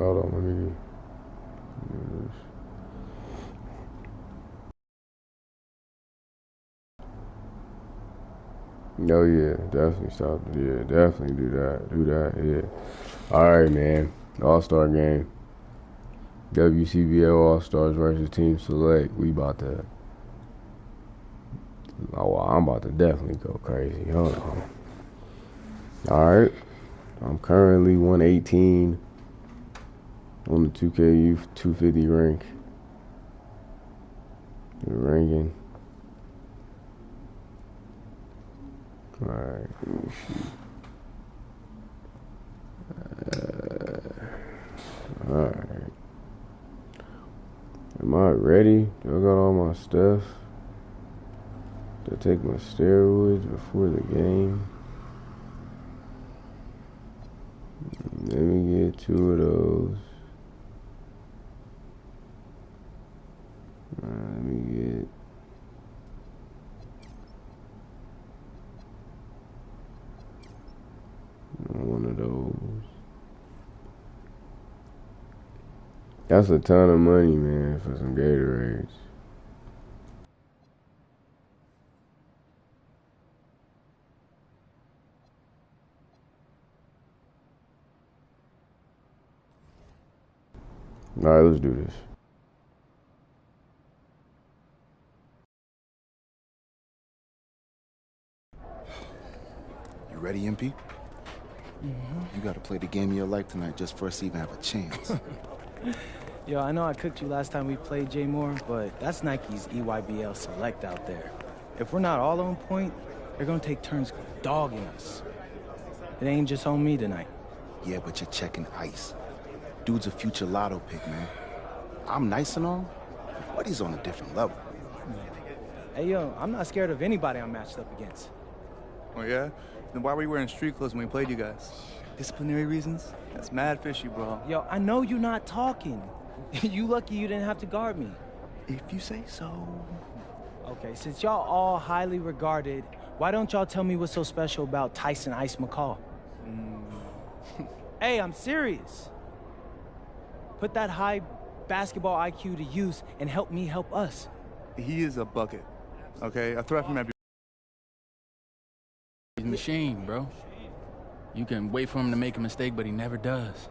Hold on, let me do this. Oh yeah, definitely stop. Yeah, definitely do that. Do that. Yeah. All right, man. All-Star game. WCBL All-Stars versus Team Select. We about to. Oh, well, I'm about to definitely go crazy. Hold on. All right. I'm currently 118 on the 2K Youth 250 rank. The ranking. All right. Let me see. All right. Am I ready? Do I got all my stuff? Do I take my steroids before the game? Let me get 2 of those. Let me get one of those. That's a ton of money, man, for some Gatorades. All right, let's do this. You ready, MP? You gotta play the game of your life tonight just for us to even have a chance. Yo, I know I cooked you last time we played J Moore, but that's Nike's EYBL Select out there. If we're not all on point, they're gonna take turns dogging us. It ain't just on me tonight. Yeah, but you're checking ice. Dude's a future lotto pick, man. I'm nice and all, but he's on a different level. Hey, yo, I'm not scared of anybody I'm matched up against. Oh, yeah? Then why were you wearing street clothes when we played you guys? Disciplinary reasons? That's mad fishy, bro. Yo, I know you're not talking. You lucky you didn't have to guard me. If you say so. Okay, since y'all all highly regarded, why don't y'all tell me what's so special about Tyson Ice McCall? Hey, I'm serious. Put that high basketball IQ to use and help me help us. He is a bucket, okay? A threat from every... He's a machine, bro. You can wait for him to make a mistake, but he never does.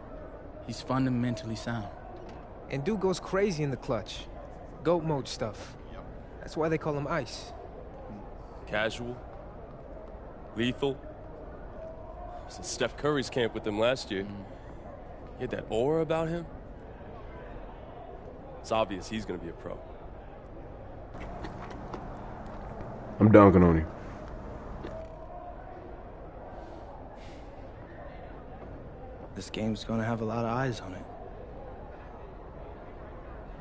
He's fundamentally sound. And dude goes crazy in the clutch. GOAT mode stuff. That's why they call him Ice. Casual. Lethal. Since Steph Curry's camp with him last year. He had that aura about him. It's obvious he's going to be a pro. I'm dunking on him. This game's gonna have a lot of eyes on it.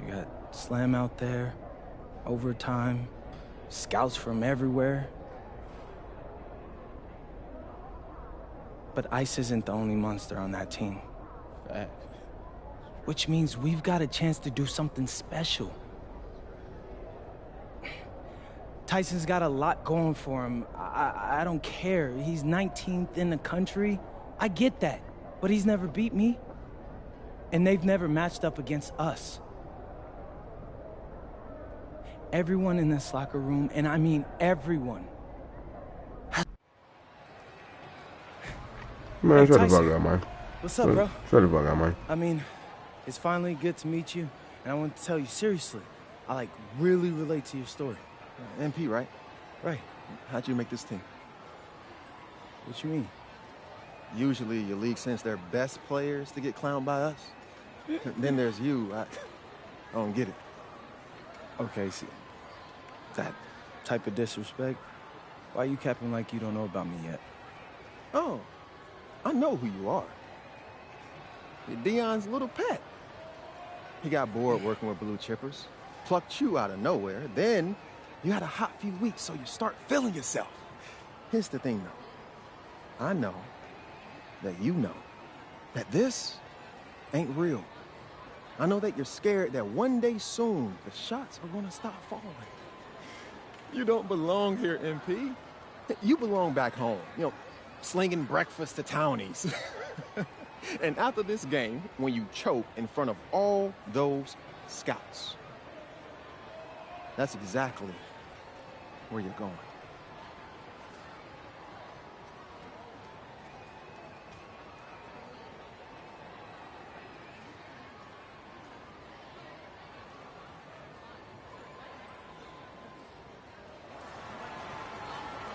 You got Slam out there, overtime, scouts from everywhere. But Ice isn't the only monster on that team. Fact. Which means we've got a chance to do something special. Tyson's got a lot going for him. I don't care. He's 19th in the country. I get that. But he's never beat me. And they've never matched up against us. Everyone in this locker room, and I mean everyone. Man, Hey, shut the Tyson. fuck up, man. What's up, bro? Shut the fuck up, man. I mean, it's finally good to meet you. And I want to tell you seriously, I really relate to your story. MP, right? Right. How'd you make this team? What you mean? Usually your league sends their best players to get clowned by us. Then there's you. I don't get it. Okay, see, that type of disrespect, why you capping like you don't know about me yet? Oh, I know who you are. You're Dion's little pet. He got bored working with blue chippers, plucked you out of nowhere, then you had a hot few weeks, so you start feeling yourself. Here's the thing, though. I know that you know that this ain't real. I know that you're scared that one day soon the shots are gonna stop falling. You don't belong here, MP. You belong back home, slinging breakfast to townies. And after this game, when you choke in front of all those scouts, that's exactly where you're going.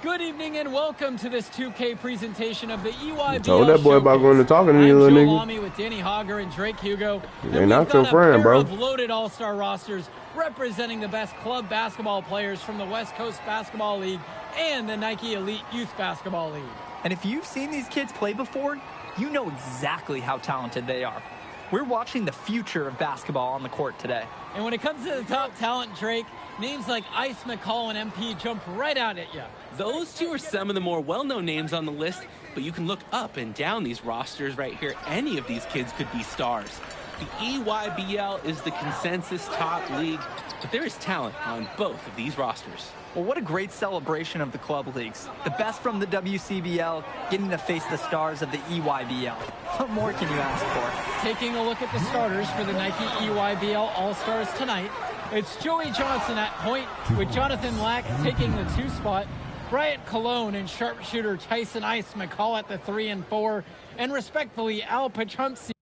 Good evening and welcome to this 2K presentation of the EYBL Told that boy about going to talking to you, little nigga. I'm Joe Lamy with Danny Hogger and Drake Hugo. They not your friend, bro. Of loaded all-star rosters representing the best club basketball players from the West Coast Basketball League and the Nike Elite Youth Basketball League. And if you've seen these kids play before, you know exactly how talented they are. We're watching the future of basketball on the court today. And when it comes to the top talent, Drake, names like Ice McCall and MP jump right out at you. Those two are some of the more well-known names on the list, but you can look up and down these rosters right here. Any of these kids could be stars. The EYBL is the consensus top league, but there is talent on both of these rosters. Well, what a great celebration of the club leagues. The best from the WCBL getting to face the stars of the EYBL. What more can you ask for? Taking a look at the starters for the Nike EYBL All-Stars tonight, it's Joey Johnson at point with Jonathan Lack taking the 2 spot, Bryant Cologne and sharpshooter Tyson Ice McCall at the 3 and 4, and respectfully Al Pachumpsi.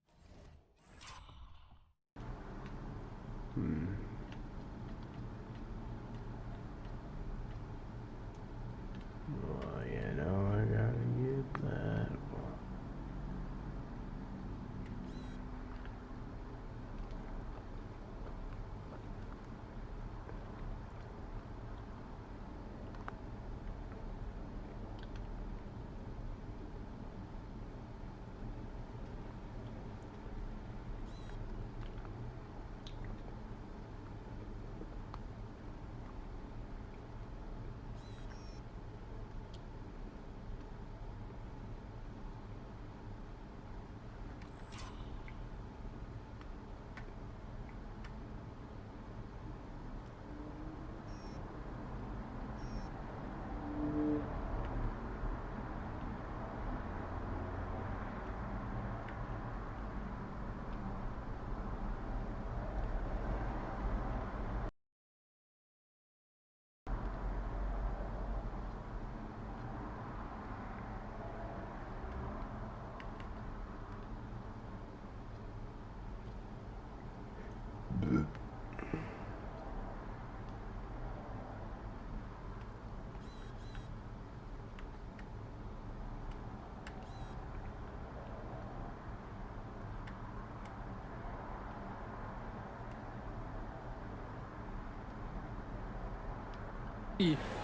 Oh, yeah, no, I gotta get that one.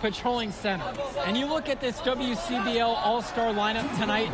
Patrolling center. And you look at this WCBL All-Star lineup tonight,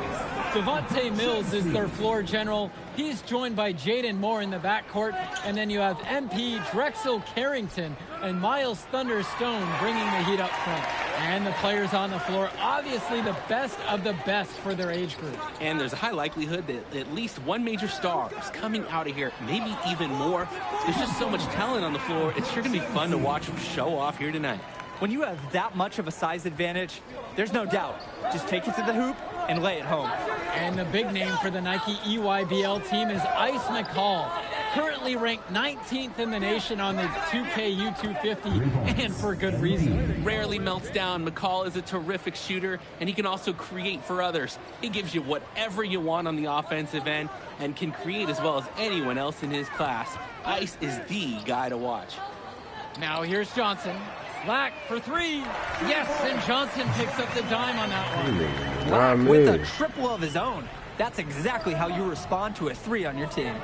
Devontae Mills is their floor general. He's joined by Jaden Moore in the backcourt. And then you have MP, Drexel Carrington, and Miles Thunderstone bringing the heat up front. And the players on the floor, obviously the best of the best for their age group. And there's a high likelihood that at least one major star is coming out of here, maybe even more. There's just so much talent on the floor. It's sure going to be fun to watch them show off here tonight. When you have that much of a size advantage, there's no doubt. Just take it to the hoop and lay it home. And the big name for the Nike EYBL team is Ice McCall, currently ranked 19th in the nation on the 2K U250, and for good reason. Rarely melts down. McCall is a terrific shooter, and he can also create for others. He gives you whatever you want on the offensive end and can create as well as anyone else in his class. Ice is the guy to watch. Now here's Johnson. Lack for 3. Yes, and Johnson picks up the dime on that one. Lack with a triple of his own. That's exactly how you respond to a 3 on your team.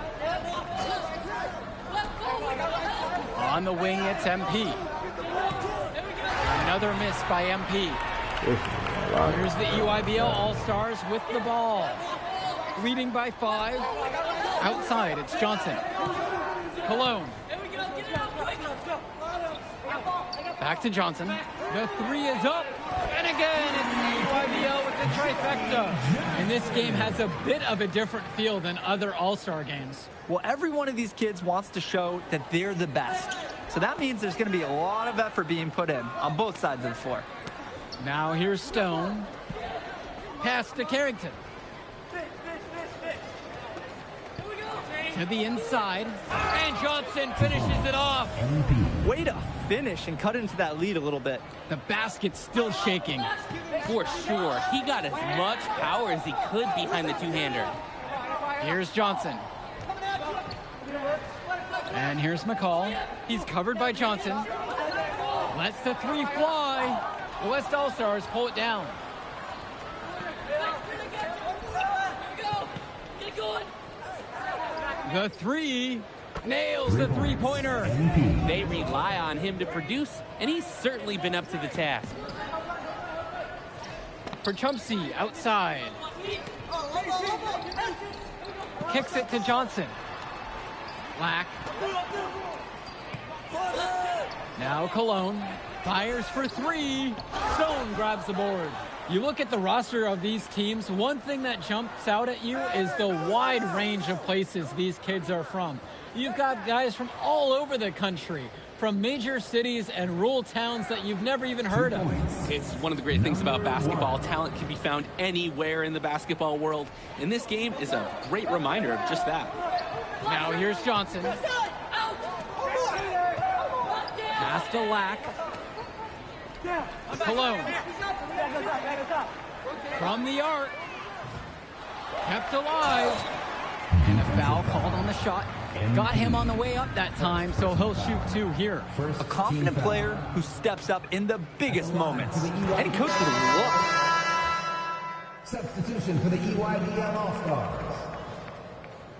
On the wing, it's MP. Another miss by MP. Here's the EYBL All-Stars with the ball. Leading by 5. Outside, it's Johnson. Cologne. Back to Johnson. The 3 is up. And again, it's the EYBL with the trifecta. And this game has a bit of a different feel than other All-Star games. Well, every one of these kids wants to show that they're the best. So that means there's going to be a lot of effort being put in on both sides of the floor. Now here's Stone. Pass to Carrington. To the inside. And Johnson finishes it off. Way to finish and cut into that lead a little bit. The basket's still shaking. For sure. He got as much power as he could behind the two-hander. Here's Johnson. And here's McCall. He's covered by Johnson. Lets the three fly. The West All-Stars pull it down. The three nails the three-pointer. They rely on him to produce, and he's certainly been up to the task. For Chumpsy, outside. Kicks it to Johnson. Black. Now Cologne fires for three. Stone grabs the board. You look at the roster of these teams, one thing that jumps out at you is the wide range of places these kids are from. You've got guys from all over the country, from major cities and rural towns that you've never even heard of. It's one of the great things about basketball. Talent can be found anywhere in the basketball world, and this game is a great reminder of just that. Now here's Johnson. Pass to Lack. Cologne. From the arc. Kept alive. And a foul called on the shot. Got him on the way up that time, so he'll shoot two here. A confident player who steps up in the biggest moments. Any coach would love. Substitution for the EYBL All-Stars.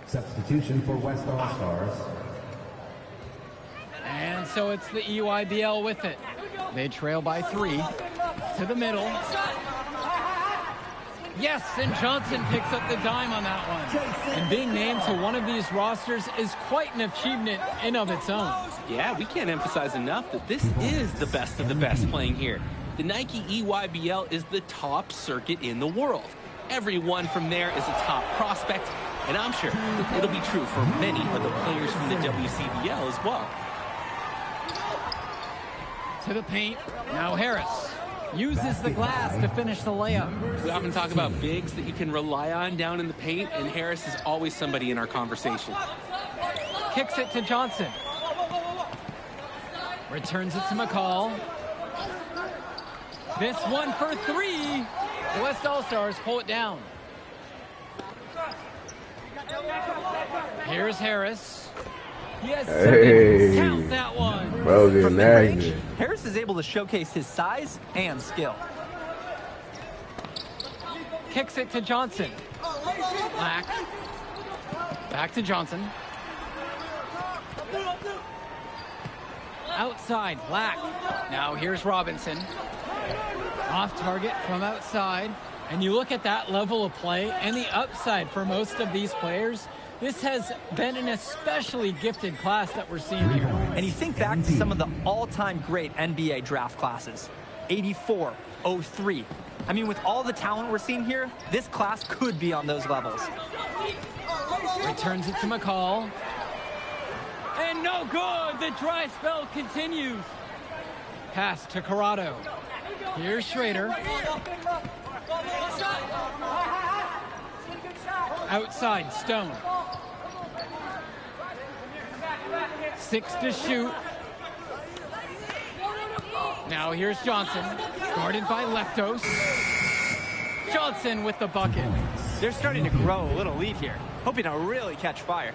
Substitution for West All-Stars. And so it's the EYBL with it. They trail by three. To the middle. Yes, and Johnson picks up the dime on that one. And being named to one of these rosters is quite an achievement in of its own. Yeah, we can't emphasize enough that this is the best of the best playing here. The Nike EYBL is the top circuit in the world. Everyone from there is a top prospect, and I'm sure that it'll be true for many of the players from the WCBL as well. To the paint, now Harris. Uses the glass to finish the layup. We often talk about bigs that you can rely on down in the paint, and Harris is always somebody in our conversation. Kicks it to Johnson. Returns it to McCall. This one for three. The West All-Stars pull it down. Here's Harris. He has seven. Count that one. Bro, From mid-range, Harris is able to showcase his size and skill. Kicks it to Johnson. Black. Back to Johnson. Outside, Black. Now here's Robinson. Off target from outside. And you look at that level of play and the upside for most of these players. This has been an especially gifted class that we're seeing here. And you think back to some of the all-time great NBA draft classes. 84, 03. I mean, with all the talent we're seeing here, this class could be on those levels. Returns it to McCall. And no good! The dry spell continues. Pass to Corrado. Here's Schrader. Outside, Stone. 6 to shoot. Now here's Johnson, guarded by Leftos. Johnson with the bucket. They're starting to grow a little lead here, hoping to really catch fire.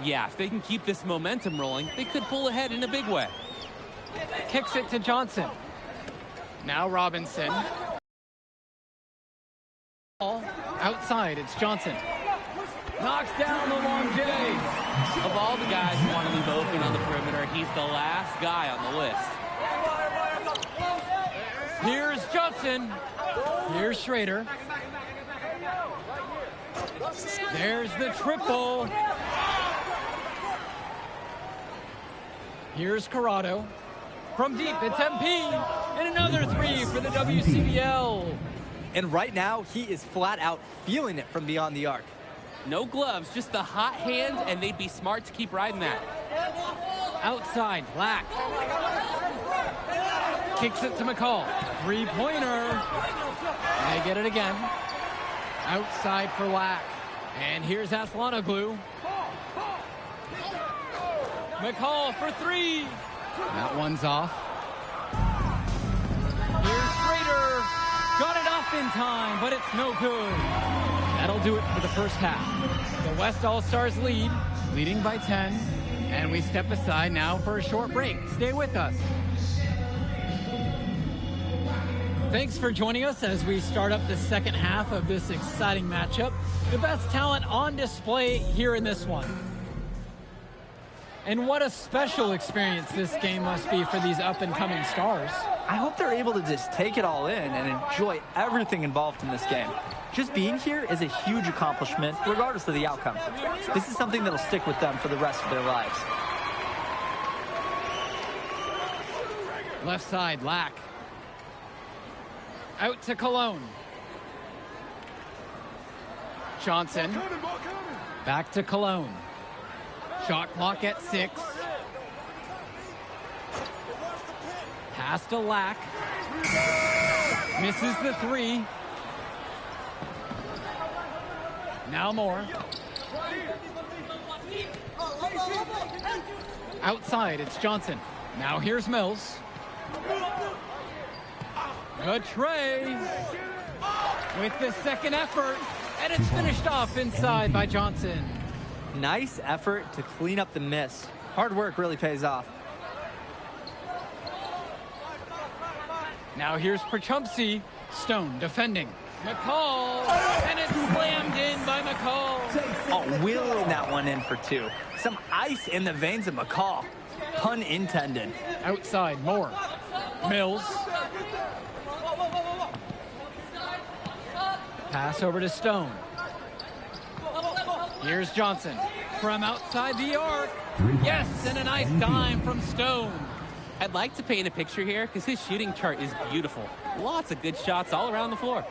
Yeah, if they can keep this momentum rolling, they could pull ahead in a big way. Kicks it to Johnson. Now Robinson. Outside, it's Johnson. Knocks down the long J. Of all the guys who want to leave open on the perimeter, he's the last guy on the list. Here's Johnson. Here's Schrader. There's the triple. Here's Corrado. From deep, it's MP. And another three for the WCBL. And right now, he is flat out feeling it from beyond the arc. No gloves, just the hot hand, and they'd be smart to keep riding that. Outside, Black. Kicks it to McCall. Three-pointer. They get it again. Outside for Lack. And here's Aslanoglu. McCall for three. That one's off. Here's Schrader. Got it off in time, but it's no good. That'll do it for the first half. The West All-Stars leading by 10. And we step aside now for a short break. Stay with us. Thanks for joining us as we start up the second half of this exciting matchup. The best talent on display here in this one. And what a special experience this game must be for these up-and-coming stars. I hope they're able to just take it all in and enjoy everything involved in this game. Just being here is a huge accomplishment, regardless of the outcome. This is something that'll stick with them for the rest of their lives. Left side, Lack. Out to Cologne. Johnson. Back to Cologne. Shot clock at 6. Pass to Lack. Misses the 3. Now more. Outside, it's Johnson. Now here's Mills. A tray with the second effort, and it's finished off inside by Johnson. Nice effort to clean up the miss. Hard work really pays off. Now here's Prachumpsy. Stone defending. McCall, and it's slammed in by McCall. Oh, wheeling that one in for 2. Some ice in the veins of McCall. Pun intended. Outside, Moore. Mills. Pass over to Stone. Here's Johnson from outside the arc. Yes, and a nice dime from Stone. I'd like to paint a picture here because his shooting chart is beautiful. Lots of good shots all around the floor.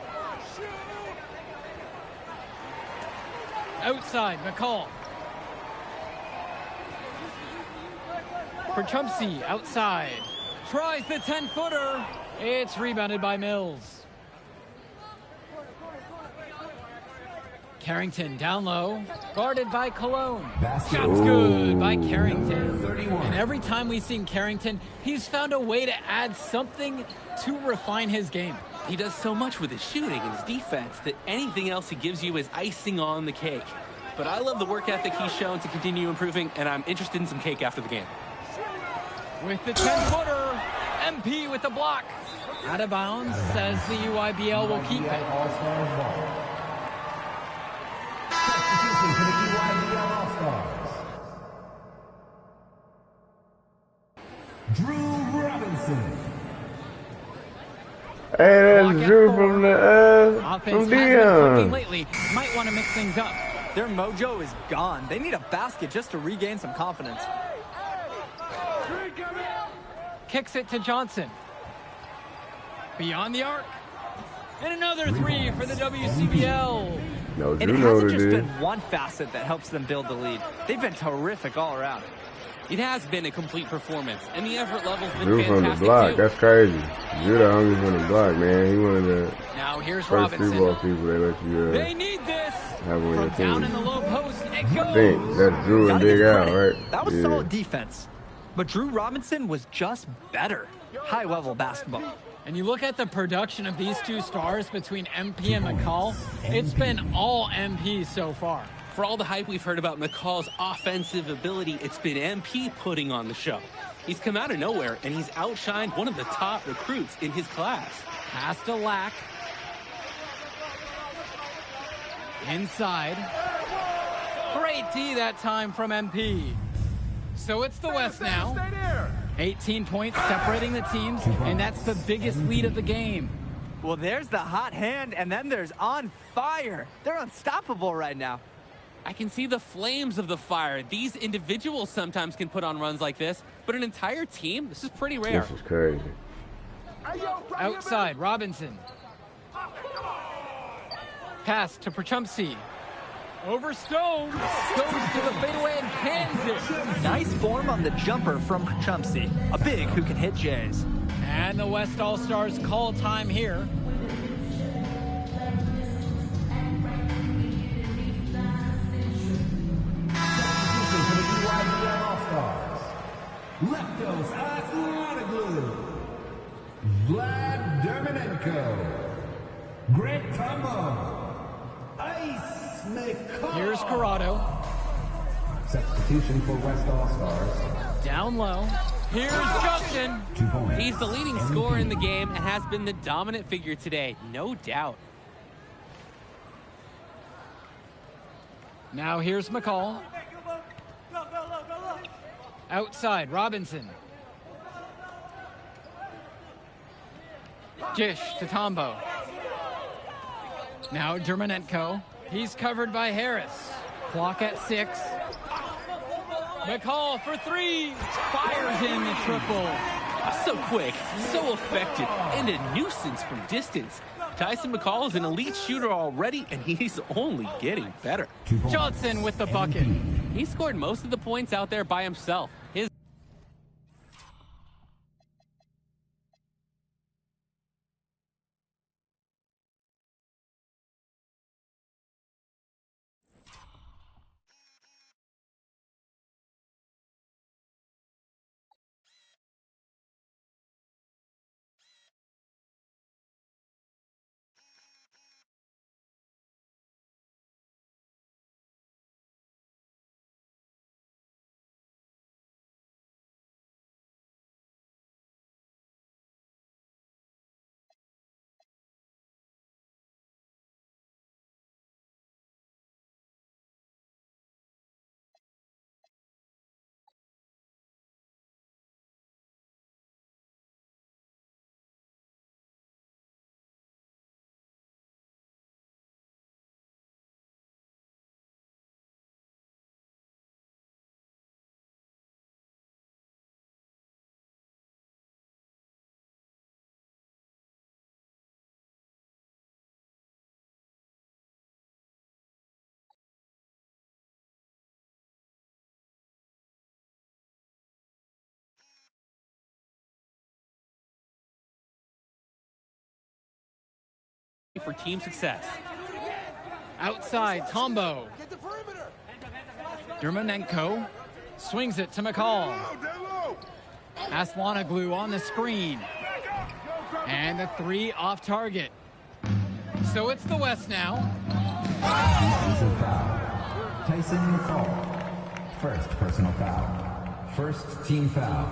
Outside, McCall. Prachumpsy outside. Tries the 10-footer. It's rebounded by Mills. Carrington down low, guarded by Cologne. Shot's good by Carrington. And every time we've seen Carrington, he's found a way to add something to refine his game. He does so much with his shooting and his defense that anything else he gives you is icing on the cake. But I love the work ethic he's shown to continue improving, and I'm interested in some cake after the game. With the 10-footer, MP with the block. Out of bounds, says the UIBL will keep it. Substitution for the EYBL All-Stars. Drew Robinson. Hey, that's Drew from the Offense from has been clicking Dion. lately. Might want to mix things up. Their mojo is gone. They need a basket just to regain some confidence. Kicks it to Johnson. Beyond the arc. And another 3 for the WCBL. No, And Drew it know what hasn't it just is. been one facet that helps them build the lead. They've been terrific all around. It has been a complete performance, and the effort level's been Drew from the fantastic block. too. That's crazy. Drew the hungry from the block, man. He one of the Now here's first free Robinson. ball people they let you They need this. have on your From down in team. the low post, it I goes. think that's Drew and Gotta Big give Al, credit. right? That was Yeah. solid defense. But Drew Robinson was just better. High-level basketball. And you look at the production of these two stars between MP and McCall, it's been all MP so far. For all the hype we've heard about McCall's offensive ability, it's been MP putting on the show. He's come out of nowhere, and he's outshined one of the top recruits in his class. Pass to Lack. Inside. Great D that time from MP. So it's the West now. 18 points separating the teams, and that's the biggest lead of the game. Well, there's the hot hand, and then there's on fire. They're unstoppable right now. I can see the flames of the fire. These individuals sometimes can put on runs like this, but an entire team, this is pretty rare. This is crazy. Outside, Robinson. Pass to Prachumpsy. Over Stone. Goes to the fadeaway and cans it. Nice form on the jumper from Prachumpsy. A big who can hit Jays. And the West All-Stars call time here. Substitution for the Mexico, Greg Tombo, Ice McCall. Here's Corrado. Substitution for West All-Stars. Down low. Here's Johnson. 2 points. He's the leading scorer in the game and has been the dominant figure today, no doubt. Now here's McCall. Outside, Robinson. Gish to Tombo. Now Dermonenko. He's covered by Harris. Clock at 6. McCall for 3. Fires in the triple. So quick, so effective, and a nuisance from distance. Tyson McCall is an elite shooter already, and he's only getting better. Johnson with the bucket. He scored most of the points out there by himself. His for team success. Outside, Tombo. Dermonenko swings it to McCall. Aslanoglu on the screen. And the 3 off target. So it's the West now. Defensive foul. Tyson McCall. First personal foul. First team foul.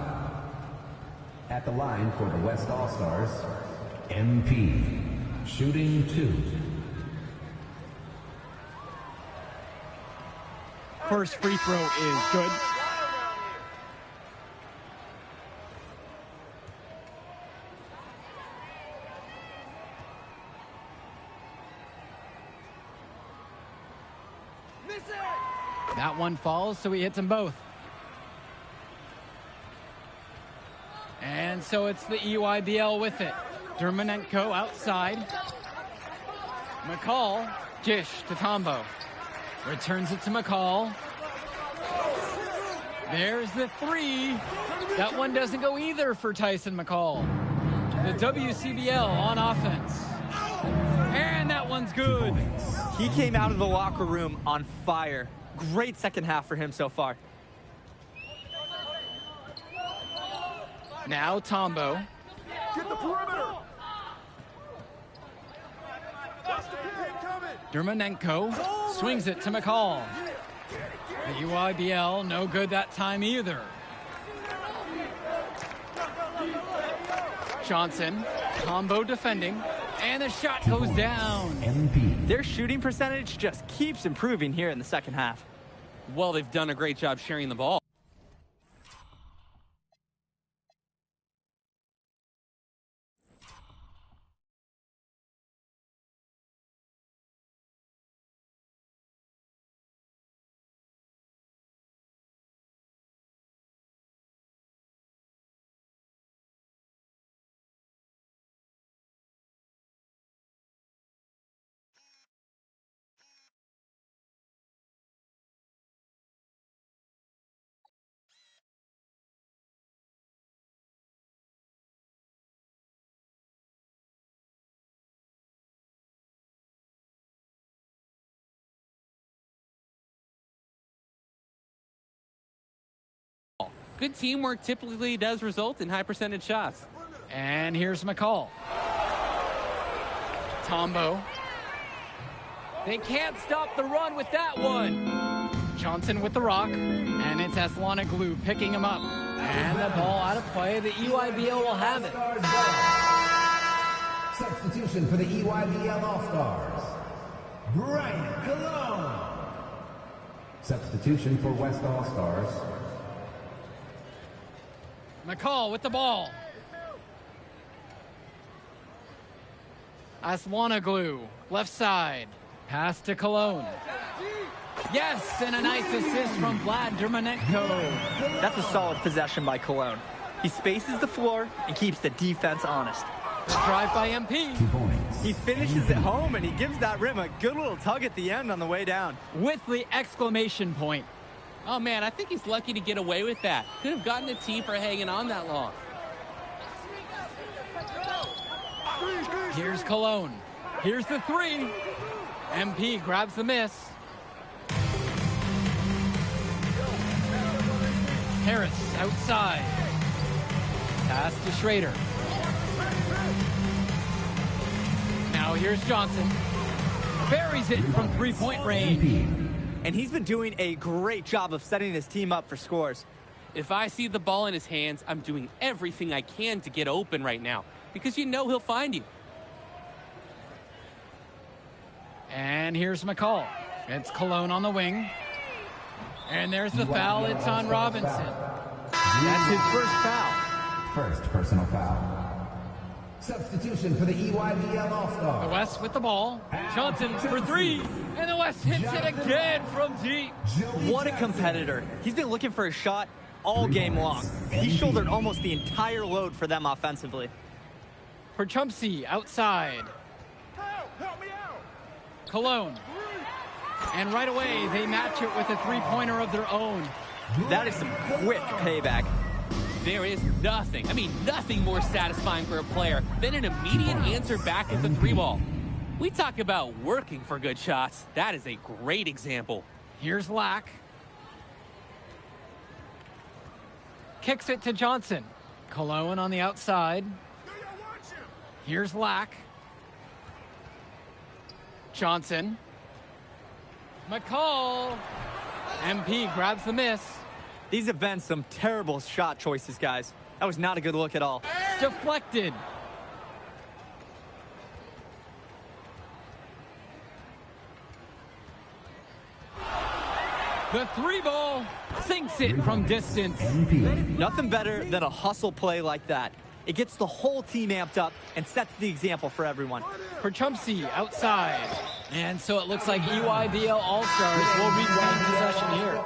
At the line for the West All-Stars, MP. Shooting 2. First free throw is good. That one falls, so he hits them both. And so it's the EYBL with it. Dermonenko outside. McCall, Gish to Tombo. Returns it to McCall. There's the 3. That one doesn't go either for Tyson McCall. The WCBL on offense. And that one's good. He came out of the locker room on fire. Great second half for him so far. Now Tombo. Get the perimeter. Dermonenko swings it to McCall. The UIBL no good that time either. Johnson, Tombo defending, and the shot goes down. MP. Their shooting percentage just keeps improving here in the second half. Well, they've done a great job sharing the ball. Good teamwork typically does result in high percentage shots. And here's McCall. Tombo. They can't stop the run with that one. Johnson with the rock, and it's Aslanoglu picking him up. And the ball out of play. The EYBL will have it. Substitution for the EYBL All-Stars, Brian Cologne. Substitution for West All-Stars, McCall with the ball. Aslanoglu, left side. Pass to Cologne. Yes, and a nice assist from Vlad Dermanenko. That's a solid possession by Cologne. He spaces the floor and keeps the defense honest. Drive by MP. 2 points. He finishes it home, and he gives that rim a good little tug at the end on the way down. With the exclamation point. Oh, man, I think he's lucky to get away with that. Could have gotten a tee for hanging on that long. Here's Cologne. Here's the three. MP grabs the miss. Harris outside. Pass to Schrader. Now here's Johnson. Buries it from three-point range. And he's been doing a great job of setting his team up for scores. If I see the ball in his hands, I'm doing everything I can to get open right now, because you know he'll find you. And here's McCall. It's Cologne on the wing. And there's the foul. It's on Robinson. That's his first foul. First personal foul. Substitution for the EYBL All-Stars, The West with the ball. Johnson for three. And the West hits it again from deep. What a competitor. He's been looking for a shot all game long. He shouldered almost the entire load for them offensively. For Chumpsy outside. Cologne. And right away, they match it with a three-pointer of their own. That is some quick payback. There is nothing, nothing more satisfying for a player than an immediate answer back at the three ball. We talk about working for good shots. That is a great example. Here's Lack. Kicks it to Johnson. Cologne on the outside. Here's Lack. Johnson. McCall. MP grabs the miss. These have been some terrible shot choices, guys. That was not a good look at all. Deflected. The three ball sinks it from distance. Nothing better than a hustle play like that. It gets the whole team amped up and sets the example for everyone. For Chumpsy outside. And so it looks like EYBL All-Stars will retain possession here.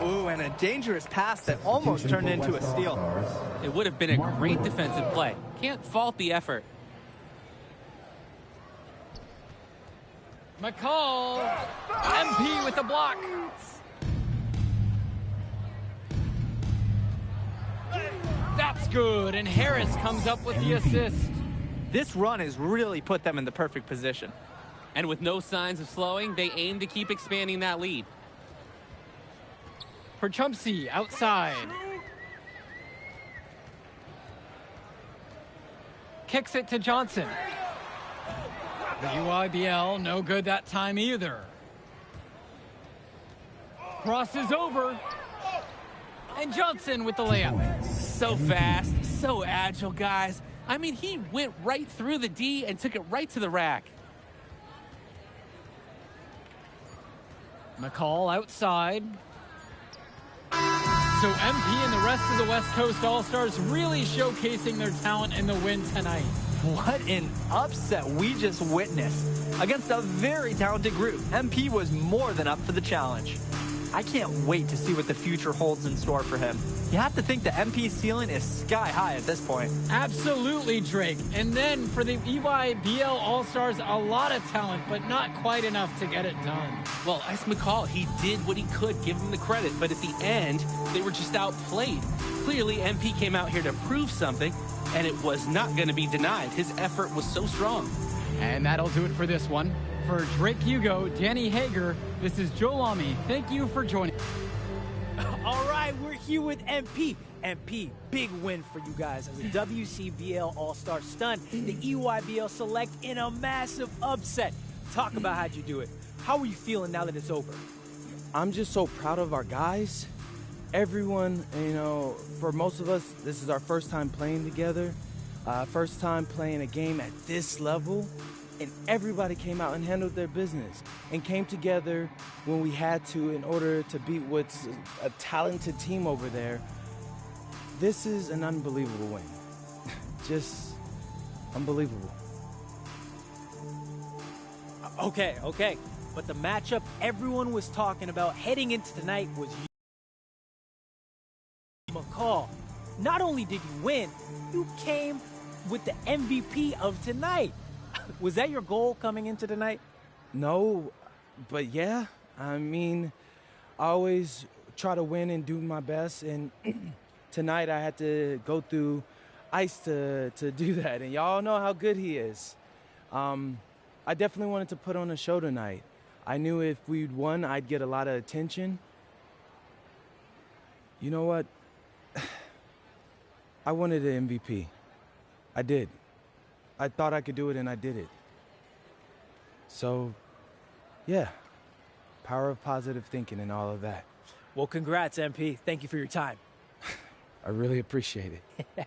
Ooh, and a dangerous pass that almost turned into a steal. It would have been a great defensive play. Can't fault the effort. McCall. MP with the block. That's good, and Harris comes up with the assist. This run has really put them in the perfect position. And with no signs of slowing, they aim to keep expanding that lead. For Chumpsy, outside. Kicks it to Johnson. The UIBL, no good that time either. Crosses over. And Johnson with the layup. So fast, so agile, guys. I mean, he went right through the D and took it right to the rack. McCall outside. So MP and the rest of the West Coast All-Stars really showcasing their talent in the win tonight. What an upset we just witnessed. Against a very talented group, MP was more than up for the challenge. I can't wait to see what the future holds in store for him. You have to think the MP's ceiling is sky high at this point. Absolutely, Drake. And then for the EYBL All-Stars, a lot of talent, but not quite enough to get it done. Well, as McCall, he did what he could, give him the credit, but at the end, they were just outplayed. Clearly, MP came out here to prove something, and it was not going to be denied. His effort was so strong. And that'll do it for this one. For Drake Hugo, Danny Hager, this is Joe Lamy. Thank you for joining. All right, we're here with MP. MP, big win for you guys as a WCBL All-Star stunned the EYBL Select in a massive upset. Talk about how'd you do it. How are you feeling now that it's over? I'm just so proud of our guys. Everyone, you know, for most of us, this is our first time playing together. First time playing a game at this level. And everybody came out and handled their business and came together when we had to in order to beat what's a talented team over there. This is an unbelievable win. Just unbelievable. Okay. But the matchup everyone was talking about heading into tonight was McCall. Not only did you win, you came with the MVP of tonight. Was that your goal coming into tonight? No, but yeah. I mean, I always try to win and do my best, and tonight I had to go through ice to do that, and y'all know how good he is. I definitely wanted to put on a show tonight. I knew if we'd won, I'd get a lot of attention. You know what? I wanted an MVP. I did. I thought I could do it, and I did it. So, yeah, power of positive thinking and all of that. Well, congrats, MP. Thank you for your time. I really appreciate it.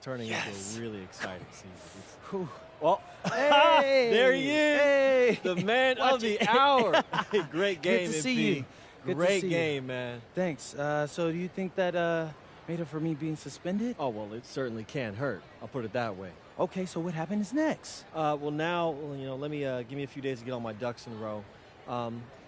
Turning into a really exciting season. Well, hey, there he is, hey, the man of the hour. Great game, Good to MP. see you. Great game, man. Thanks. So do you think that made up for me being suspended? Oh, well, it certainly can't hurt. I'll put it that way. Okay, so what happens next? Well, now, you know, let me give me a few days to get all my ducks in a row.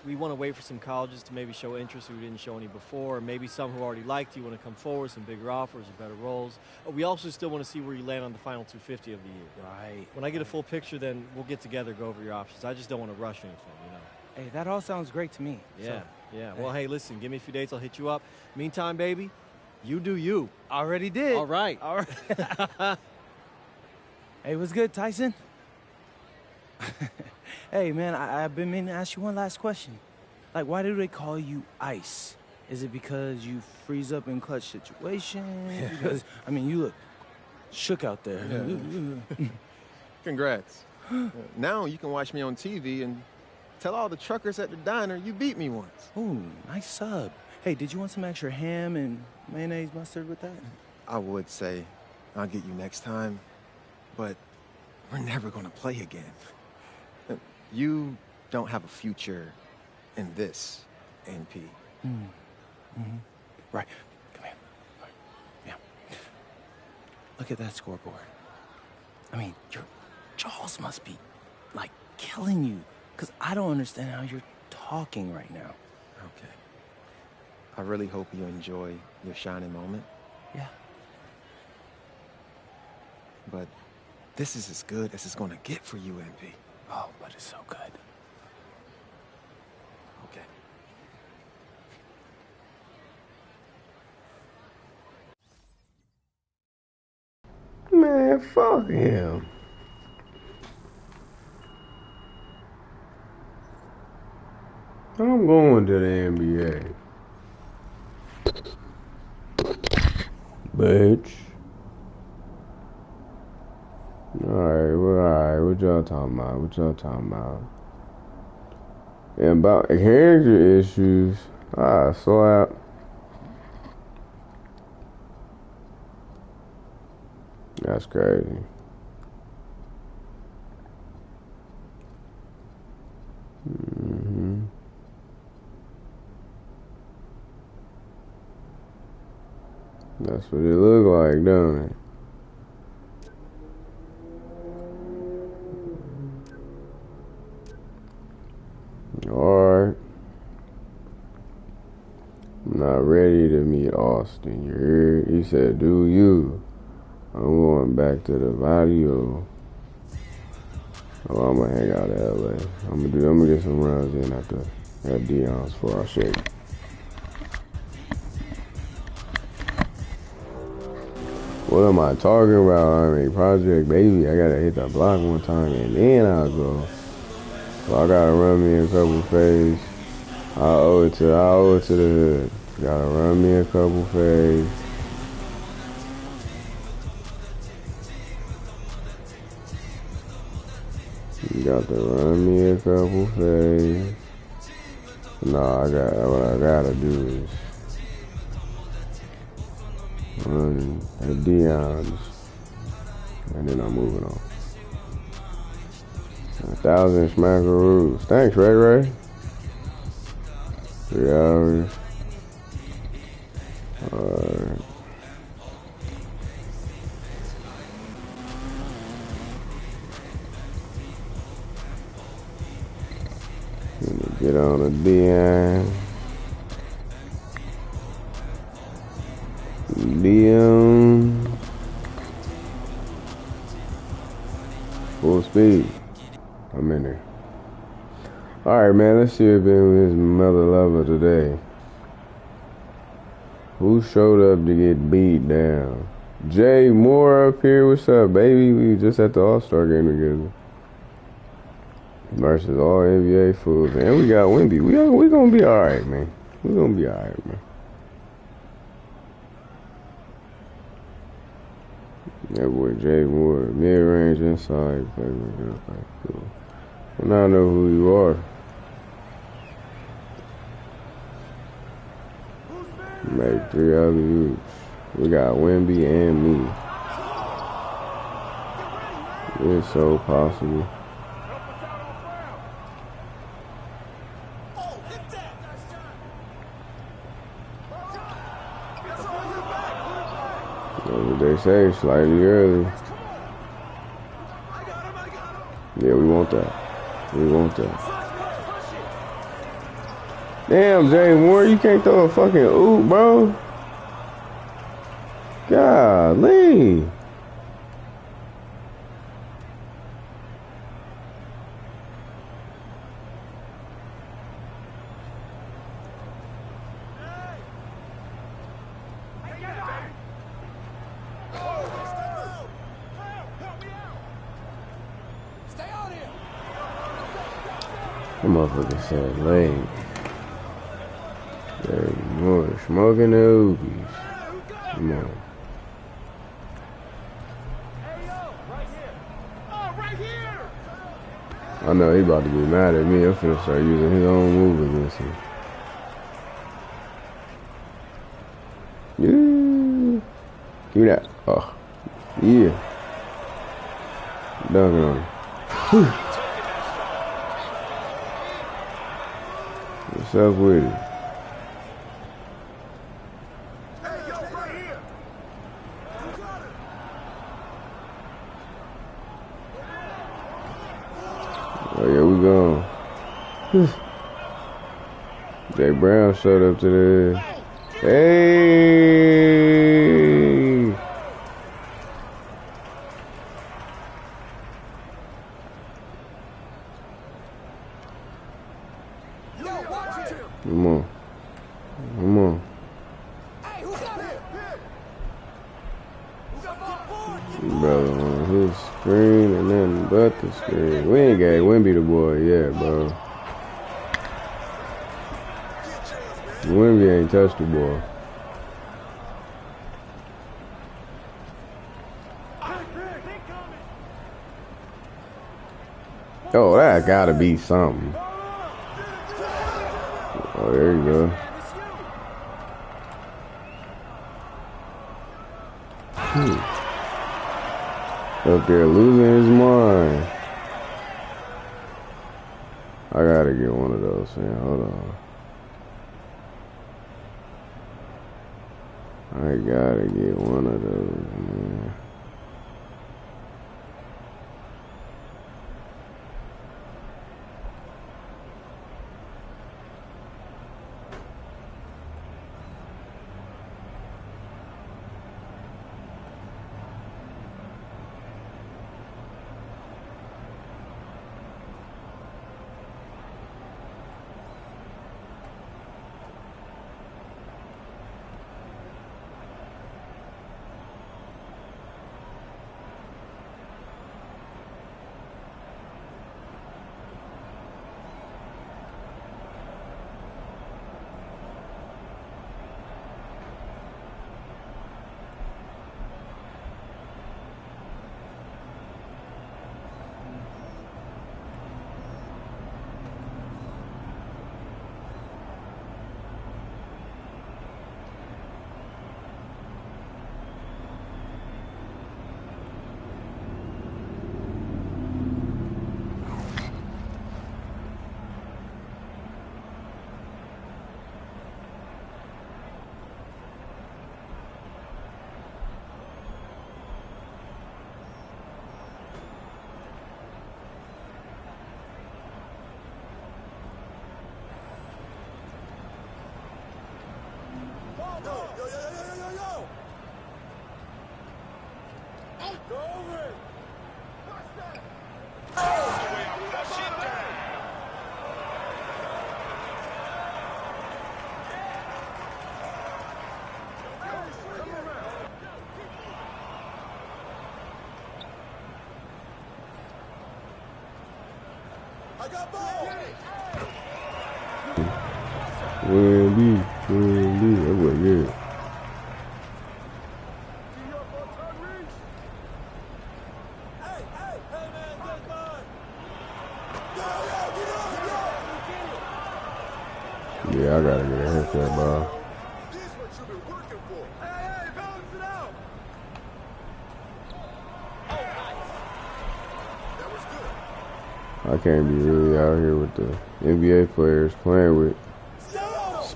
We want to wait for some colleges to maybe show interest who didn't show any before, or maybe some who already liked you want to come forward, some bigger offers or better roles. We also still want to see where you land on the final 250 of the year. Right. When I get a full picture, then we'll get together, go over your options. I just don't want to rush anything, you know. Hey, that all sounds great to me. Yeah, so, yeah. Well, hey, listen, give me a few dates, I'll hit you up. Meantime, baby, you do you. Already did. All right. All right. Hey, what's good, Tyson? Hey, man, I've been meaning to ask you one last question. Like, why do they call you Ice? Is it because you freeze up in clutch situations? Because, I mean, you look shook out there. Yeah. Congrats. Now you can watch me on TV and tell all the truckers at the diner you beat me once. Ooh, nice sub. Hey, did you want some extra ham and mayonnaise mustard with that? I would say I'll get you next time, but we're never going to play again. You don't have a future in this, NP. Right. Come here. Right. Yeah. Look at that scoreboard. I mean, your jaws must be, like, killing you, because I don't understand how you're talking right now. Okay. I really hope you enjoy your shining moment. Yeah. But this is as good as it's going to get for you, NP. Oh, but it's so good. Okay. Man, fuck him. I'm going to the NBA. Bitch. Alright, what y'all talking about? And about character issues, slap. That's crazy. That's what it look like, don't it? Alright. I'm not ready to meet Austin. You heard? He said, do you? I'm going back to the Vadio. Oh, I'm gonna hang out in LA. I'm gonna get some runs in at Dion's before I shake. What am I talking about? I mean, Project Baby, I gotta hit the block one time and then I'll go. So I gotta run me a couple phase. I owe it to the hood. Gotta run me a couple phase. You got to run me a couple phase. What I gotta do is run at Dion's, and then I'm moving on. 1,000 smackaroos. Thanks, Ray. 3 hours. Alright. Get on a Dion. Full speed. I'm in there. Alright, man, let's see if it is mother lover today. Who showed up to get beat down? Jay Moore up here. What's up, baby? We just at the All-Star game together. Versus all NBA fools. And we got Wemby. We gonna be alright, man. We gonna be alright, man. That boy Jay Moore, mid-range inside. Cool. And I know who you are. Make 3 alley-oops. We got Wemby and me. It's so possible. That's what they say, slightly early. Yeah, we want that. Damn, Jay Moore, you can't throw a fucking oop, bro. Golly. That motherfucker said leg. Jay Moore smoking the oopies. Come on. I know he about to be mad at me. I'm finna start using his own move against him. Yeah. Give me that. Oh. Yeah. Dunking on him. Whew. What's up with it? Oh yeah, we gone. Jay Brown showed up to the hey. Come on. Come on. Brother on his screen and then but the screen. We ain't gave Wimby the boy yet, bro. Wimby ain't touched the ball. Oh, that gotta be something. Oh, there you go. Up there losing his mind. I gotta get one of those, man. Hold on. I gotta get one of those, man. Wimby, that boy good. Yeah, I gotta get a haircut, bro. I can't be really out here with the NBA players playing with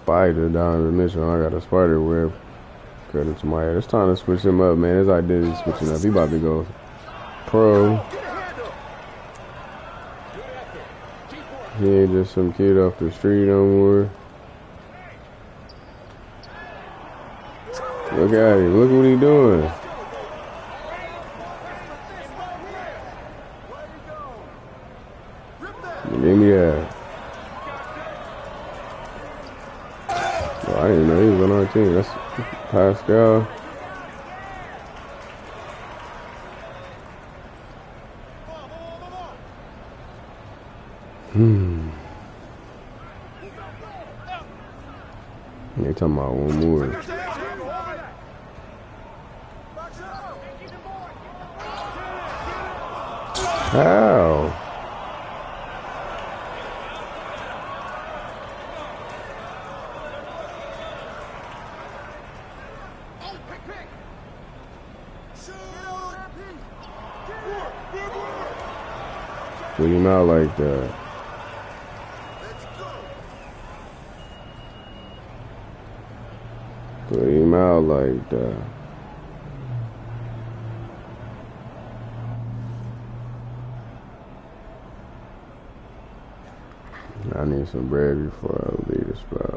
Spider down in the mission. I got a spider web cut into my head. It's time to switch him up, man. His identity switching up. He about to go pro. He ain't just some kid off the street no more. Look at him. Look what he doing. Give me that. Oh, I didn't know he was on our team. That's Pascal. They talking about one more. How? Put him out like that. Put him out like that. I need some bread before I leave this spot.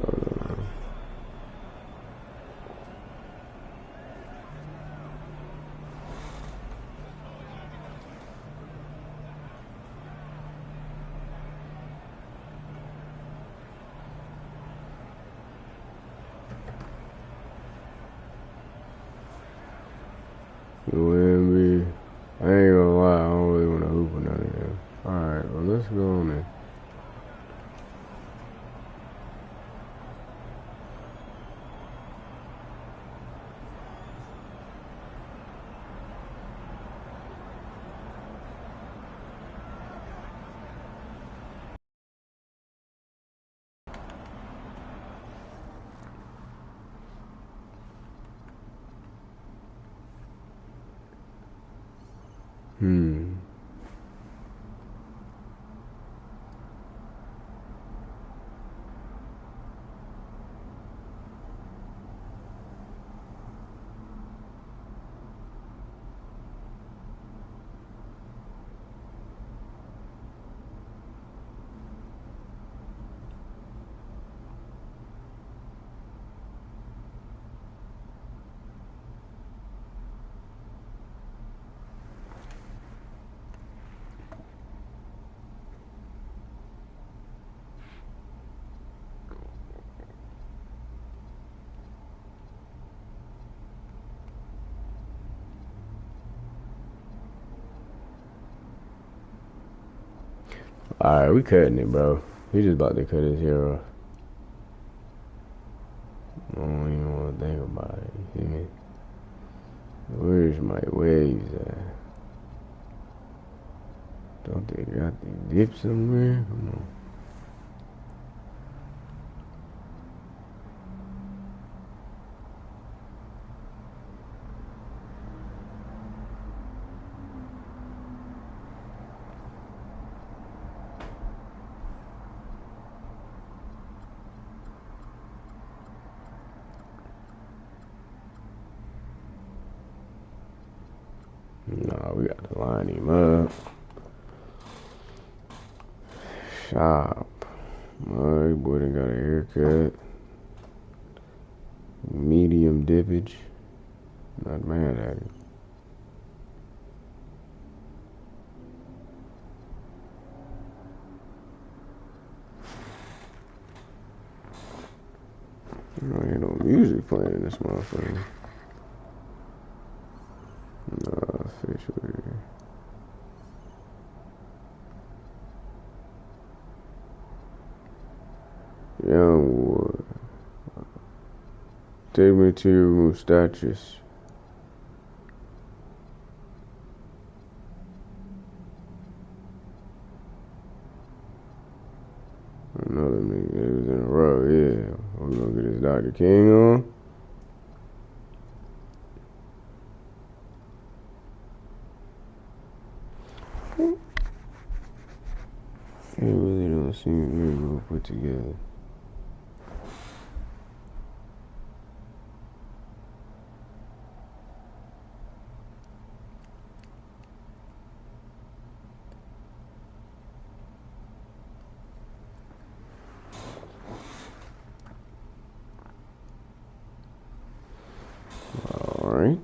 You with me? I ain't gonna lie, I don't really want to hoop or none of them. Alright, well, let's go on then. Alright, we cutting it, bro. He just about to cut his hair off. I don't even want to think about it. You see me? Where's my waves at? Don't they got the dip somewhere? Come on. Nah, we got to line him up. Shop. Alright, boy done got a haircut. Medium dippage. Not mad at it. Ain't no music playing in this motherfucker. Nah, official here. Youngwood. Take me to your mustaches. Another nigga that was in a row, yeah. We're gonna get his Dr. King on. It really don't seem very well put together. Alright.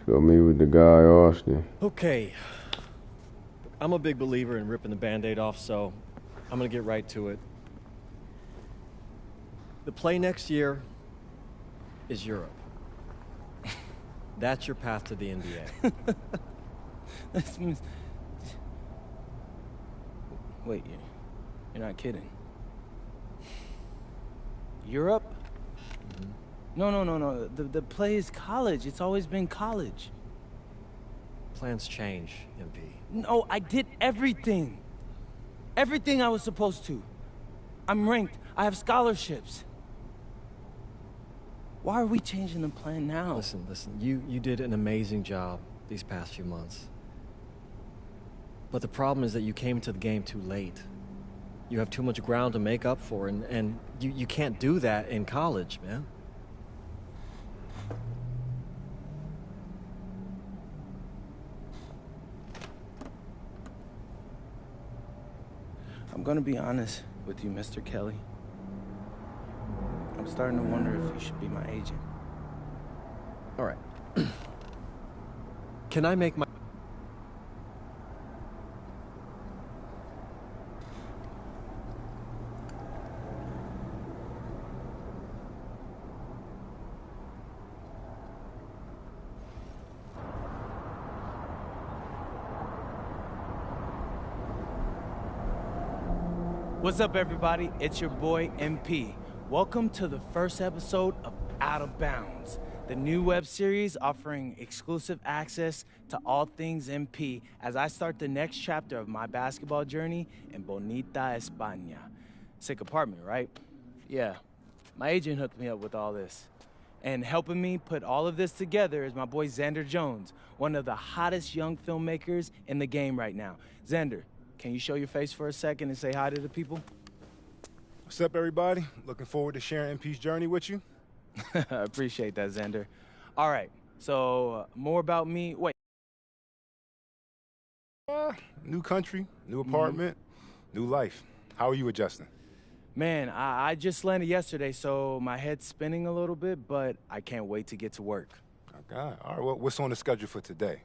Go meet with the guy, Austin. Okay. I'm a big believer in ripping the Band-Aid off, so I'm gonna get right to it. The play next year is Europe. That's your path to the NBA. Wait, you're not kidding. Europe? Mm-hmm. No. The play is college. It's always been college. Plans change, MP. No, I did everything. Everything I was supposed to. I'm ranked. I have scholarships. Why are we changing the plan now? Listen, you did an amazing job these past few months. But the problem is that you came into the game too late. You have too much ground to make up for, and you can't do that in college, man. I'm gonna be honest with you, Mr. Kelly. I'm starting to wonder if you should be my agent. All right. Can I make my... What's up, everybody? It's your boy, MP. Welcome to the first episode of Out of Bounds, the new web series offering exclusive access to all things MP as I start the next chapter of my basketball journey in Bonita, España. Sick apartment, right? Yeah, my agent hooked me up with all this. And helping me put all of this together is my boy Xander Jones, one of the hottest young filmmakers in the game right now. Xander, can you show your face for a second and say hi to the people? What's up, everybody? Looking forward to sharing MP's journey with you. I appreciate that, Xander. All right, so more about me. Wait. New country, new apartment, new life. How are you adjusting? Man, I just landed yesterday, so my head's spinning a little bit, but I can't wait to get to work. Okay. All right, well, what's on the schedule for today?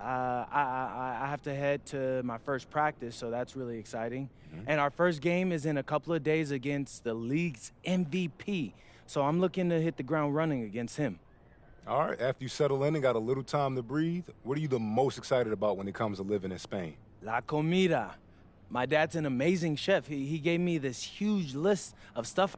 I have to head to my first practice, so that's really exciting. And our first game is in a couple of days against the league's MVP, so I'm looking to hit the ground running against him. All right, after you settle in and got a little time to breathe, what are you the most excited about when it comes to living in Spain? La comida. My dad's an amazing chef. He gave me this huge list of stuff.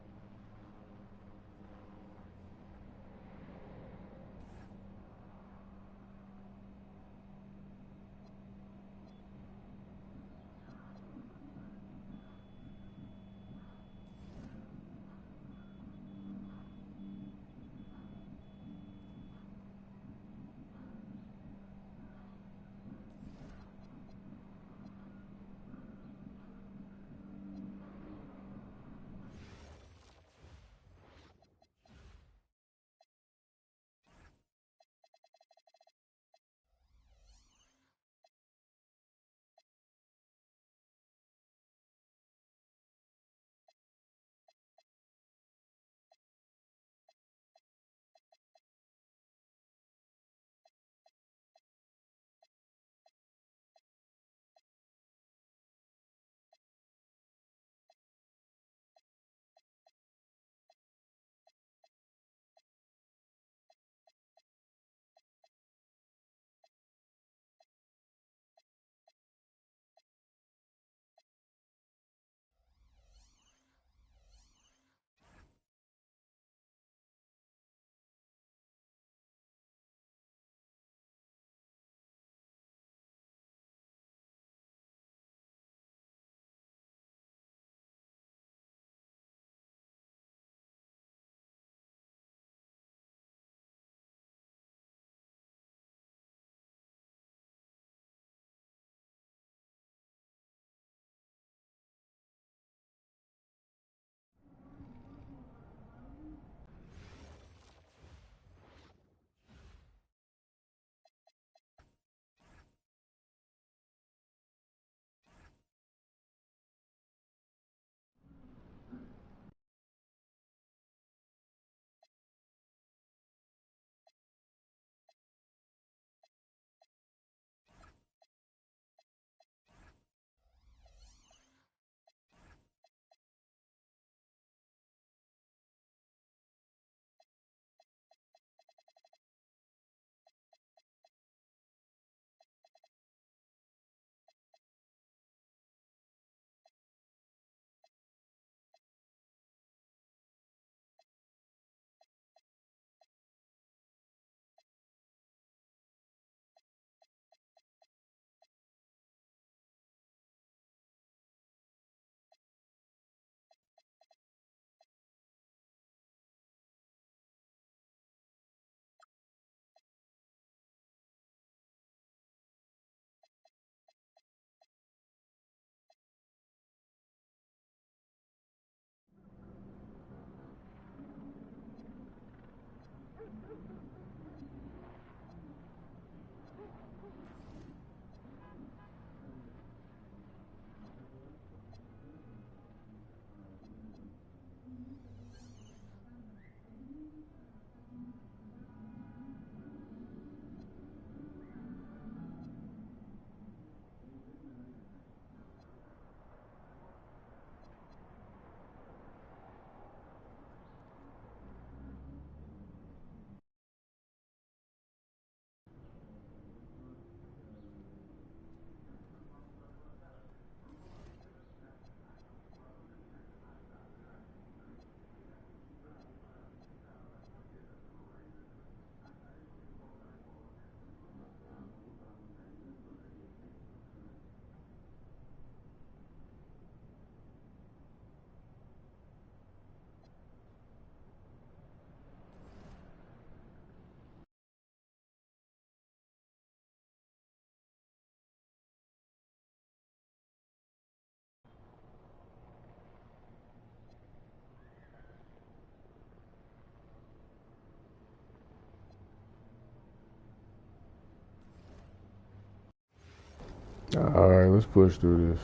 All right, let's push through this.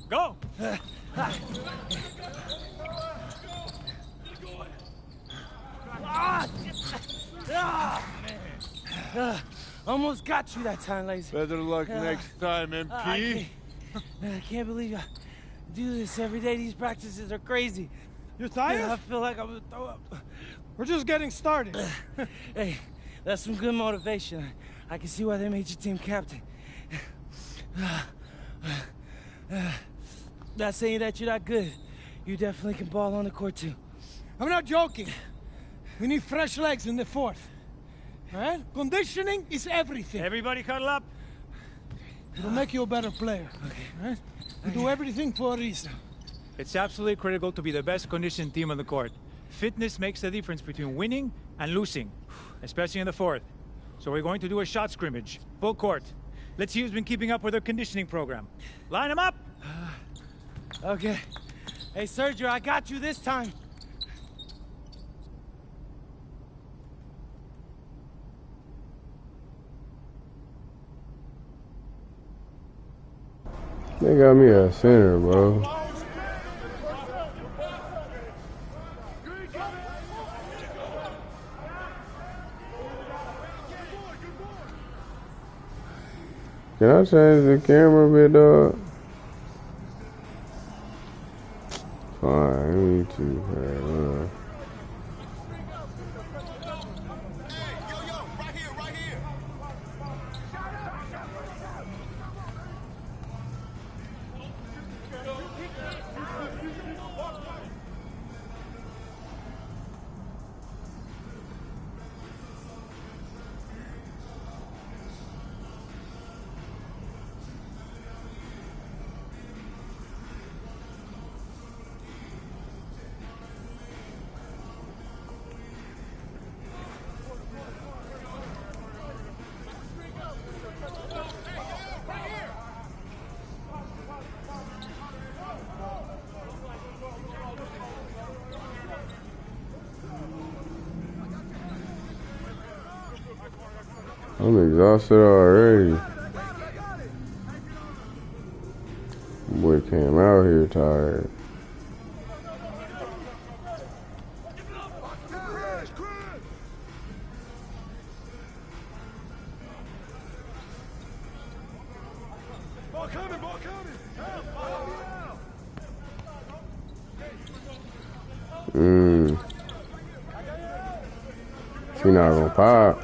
Go! Almost got you that time, Lazy. Better luck next time, MP. I can't believe I do this every day. These practices are crazy. You're tired? I feel like I'm gonna throw up. We're just getting started. Hey, that's some good motivation. I can see why they made you team captain. Not saying that you're not good. You definitely can ball on the court too. I'm not joking. We need fresh legs in the fourth. All right? Conditioning is everything. Everybody cuddle up. It'll make you a better player. Okay. All right? We do everything for a reason. It's absolutely critical to be the best conditioned team on the court. Fitness makes the difference between winning and losing, especially in the fourth. So we're going to do a shot scrimmage, full court. Let's see who's been keeping up with their conditioning program. Line them up! Okay. Hey, Sergio, I got you this time. They got me at center, bro. Can I change the camera a bit, dog? Fine, me too. I'm exhausted already. Boy came out here tired. She not gonna pop.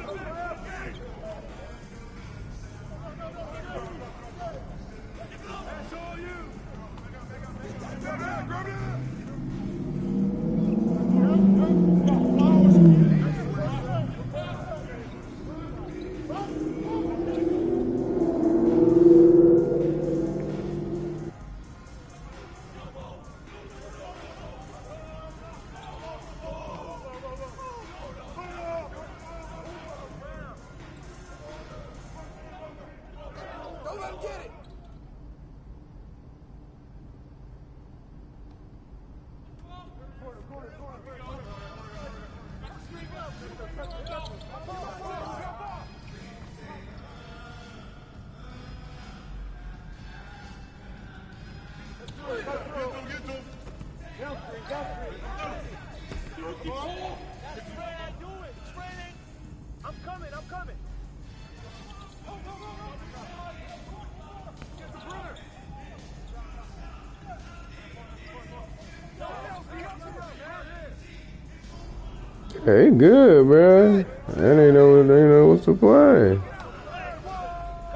Hey, good, bro. They ain't know what's to play.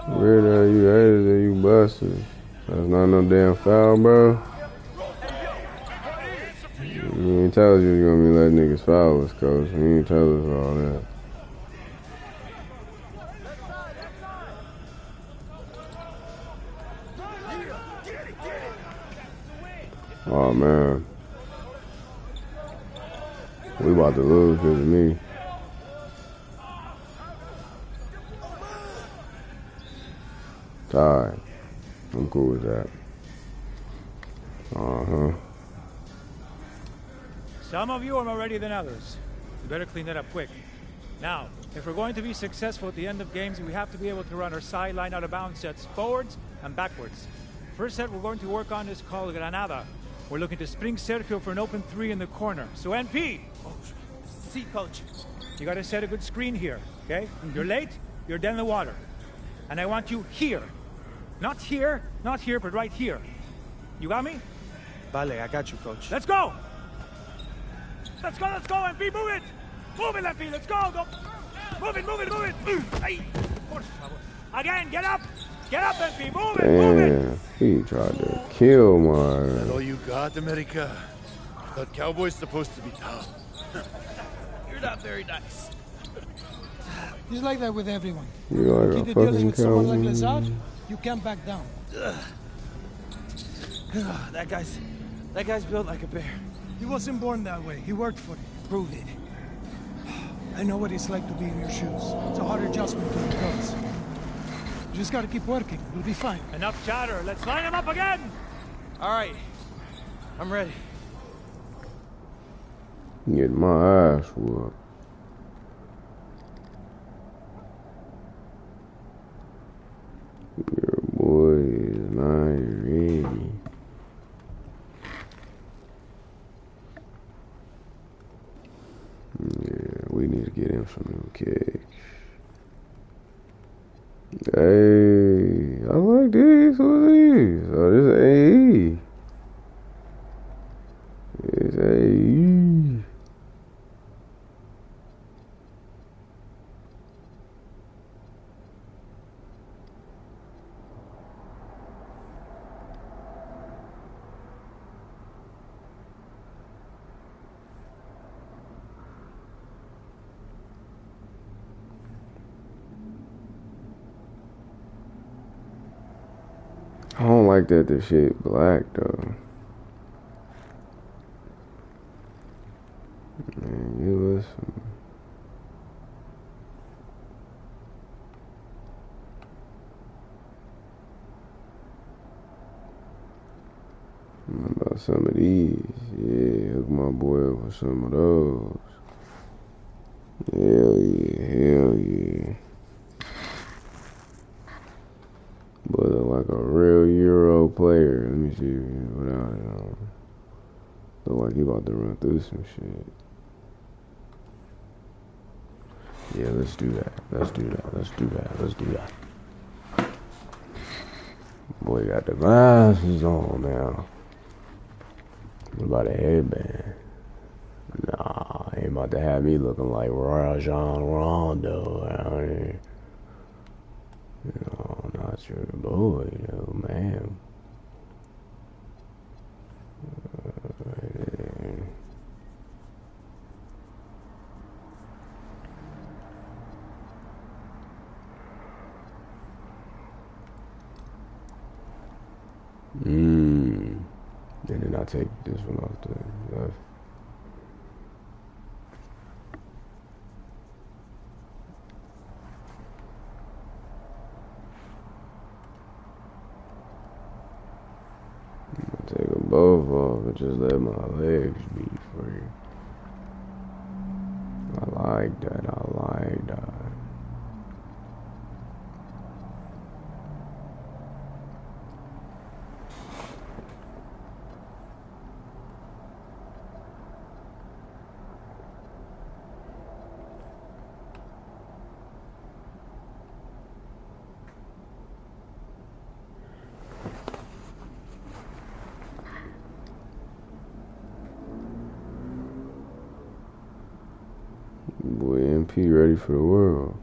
Weird how you haters and you busters. That's not no damn foul, bro. You ain't tell us you was gonna be letting niggas foul us, coach. You ain't tell us all that. Oh man. We about to lose because of me. It's alright. I'm cool with that. Some of you are more ready than others. You better clean that up quick. Now, if we're going to be successful at the end of games, we have to be able to run our sideline out of bounds sets forwards and backwards. First set we're going to work on is called Granada. We're looking to spring Sergio for an open 3 in the corner. So NP! Oh, see, coach. You gotta set a good screen here, okay? You're late, you're dead in the water. And I want you here. Not here, but right here. You got me? Vale, I got you, coach. Let's go! Let's go, MP, move it! Move it, MP, let's go! Move it! Ay, por favor. Again, get up! Get up, MP, move it, move it! Damn, he tried to kill Is that my. all you got, America? I thought Cowboys supposed to be tough. You're not very nice. He's like that with everyone. You like Keep a dealing fucking with someone like cowboy. Lazard, you can't back down. That guy's built like a bear. He wasn't born that way. He worked for it. Prove it. I know what it's like to be in your shoes. It's a hard adjustment to the pros. You just gotta keep working. You'll be fine. Enough chatter. Let's line him up again. All right. I'm ready. Getting my ass whooped. Your boy is not ready. Yeah, we need to get him some new kicks. Hey, I like these. Who are these? Oh, this is AE. It's AE. I don't like that this shit black though. Man, you listen. How about some of these? Yeah, hook my boy up with some of those. Hell yeah. But like a real Euro player. Let me see without it on. Look like he about to run through some shit. Yeah, let's do that. Boy got the glasses on now. What about a headband? Nah, ain't about to have me looking like Rajon Rondo out here. No, not your boy, no, man. And then I take this one off the left. Take them both off and just let my legs be free. I like that. Boy, MP ready for the world.